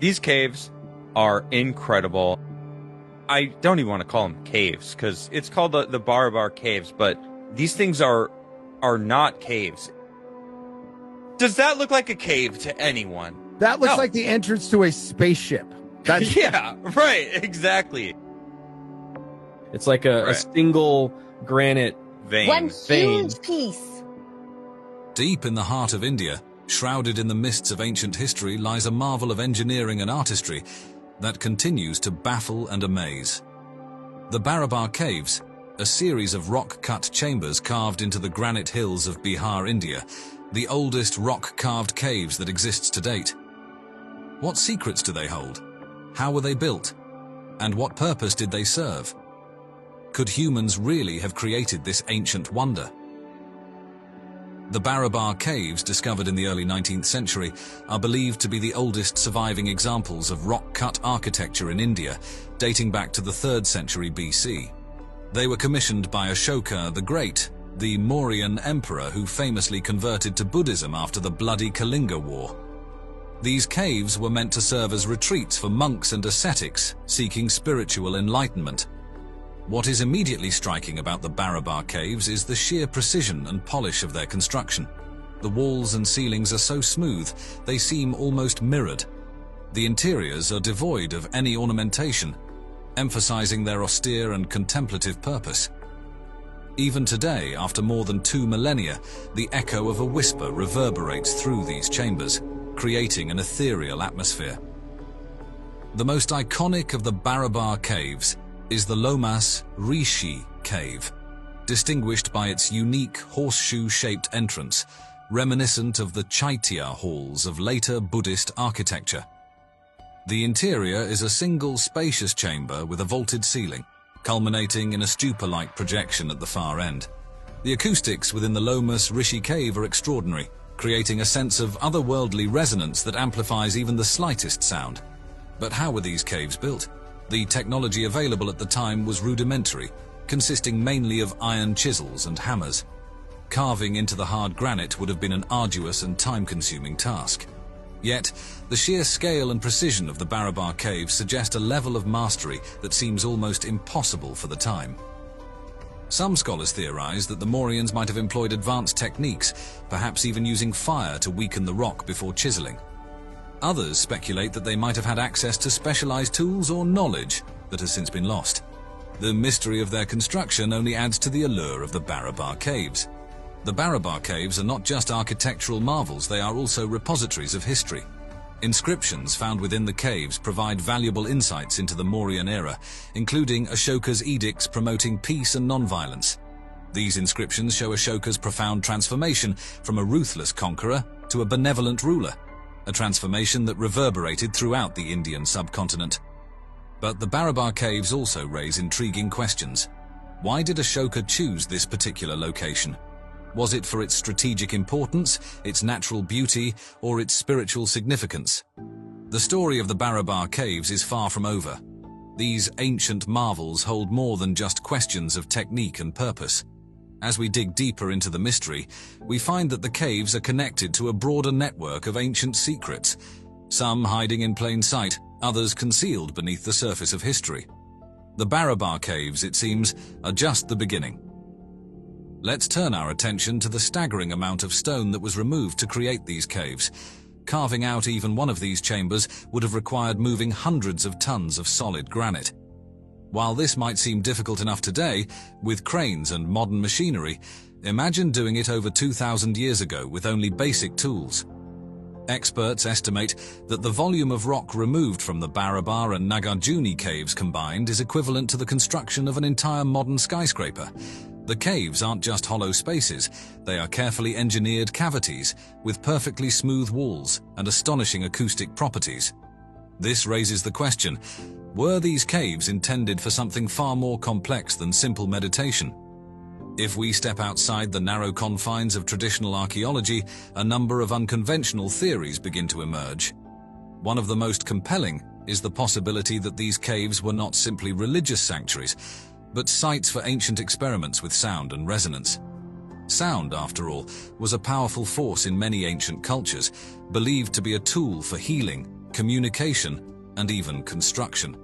These caves are incredible. I don't even want to call them caves because it's called the Barabar Caves, but these things are not caves. Does that look like a cave to anyone? That looks like the entrance to a spaceship. Yeah, right, exactly. It's like a single granite vein. One huge piece. Deep in the heart of India, shrouded in the mists of ancient history, lies a marvel of engineering and artistry that continues to baffle and amaze. The Barabar Caves, a series of rock-cut chambers carved into the granite hills of Bihar, India, the oldest rock-carved caves that exists to date. What secrets do they hold? How were they built? And what purpose did they serve? Could humans really have created this ancient wonder? The Barabar Caves, discovered in the early 19th century, are believed to be the oldest surviving examples of rock-cut architecture in India, dating back to the 3rd century BC. They were commissioned by Ashoka the Great, the Mauryan emperor who famously converted to Buddhism after the bloody Kalinga War. These caves were meant to serve as retreats for monks and ascetics seeking spiritual enlightenment. What is immediately striking about the Barabar Caves is the sheer precision and polish of their construction. The walls and ceilings are so smooth, they seem almost mirrored. The interiors are devoid of any ornamentation, emphasizing their austere and contemplative purpose. Even today, after more than 2 millennia, the echo of a whisper reverberates through these chambers, creating an ethereal atmosphere. The most iconic of the Barabar Caves is the Lomas Rishi cave, distinguished by its unique horseshoe-shaped entrance, reminiscent of the Chaitya halls of later Buddhist architecture. The interior is a single spacious chamber with a vaulted ceiling, culminating in a stupa-like projection at the far end. The acoustics within the Lomas Rishi cave are extraordinary, creating a sense of otherworldly resonance that amplifies even the slightest sound. But how were these caves built? The technology available at the time was rudimentary, consisting mainly of iron chisels and hammers. Carving into the hard granite would have been an arduous and time-consuming task. Yet, the sheer scale and precision of the Barabar Caves suggest a level of mastery that seems almost impossible for the time. Some scholars theorize that the Mauryans might have employed advanced techniques, perhaps even using fire to weaken the rock before chiseling. Others speculate that they might have had access to specialized tools or knowledge that has since been lost. The mystery of their construction only adds to the allure of the Barabar Caves. The Barabar Caves are not just architectural marvels, they are also repositories of history. Inscriptions found within the caves provide valuable insights into the Mauryan era, including Ashoka's edicts promoting peace and non-violence. These inscriptions show Ashoka's profound transformation from a ruthless conqueror to a benevolent ruler, a transformation that reverberated throughout the Indian subcontinent. But the Barabar Caves also raise intriguing questions. Why did Ashoka choose this particular location? Was it for its strategic importance, its natural beauty, or its spiritual significance? The story of the Barabar Caves is far from over. These ancient marvels hold more than just questions of technique and purpose. As we dig deeper into the mystery, we find that the caves are connected to a broader network of ancient secrets, some hiding in plain sight, others concealed beneath the surface of history. The Barabar Caves, it seems, are just the beginning. Let's turn our attention to the staggering amount of stone that was removed to create these caves. Carving out even one of these chambers would have required moving hundreds of tons of solid granite. While this might seem difficult enough today, with cranes and modern machinery, imagine doing it over 2,000 years ago with only basic tools. Experts estimate that the volume of rock removed from the Barabar and Nagarjuni caves combined is equivalent to the construction of an entire modern skyscraper. The caves aren't just hollow spaces, they are carefully engineered cavities with perfectly smooth walls and astonishing acoustic properties. This raises the question, were these caves intended for something far more complex than simple meditation? If we step outside the narrow confines of traditional archaeology, a number of unconventional theories begin to emerge. One of the most compelling is the possibility that these caves were not simply religious sanctuaries, but sites for ancient experiments with sound and resonance. Sound, after all, was a powerful force in many ancient cultures, believed to be a tool for healing, communication, and even construction.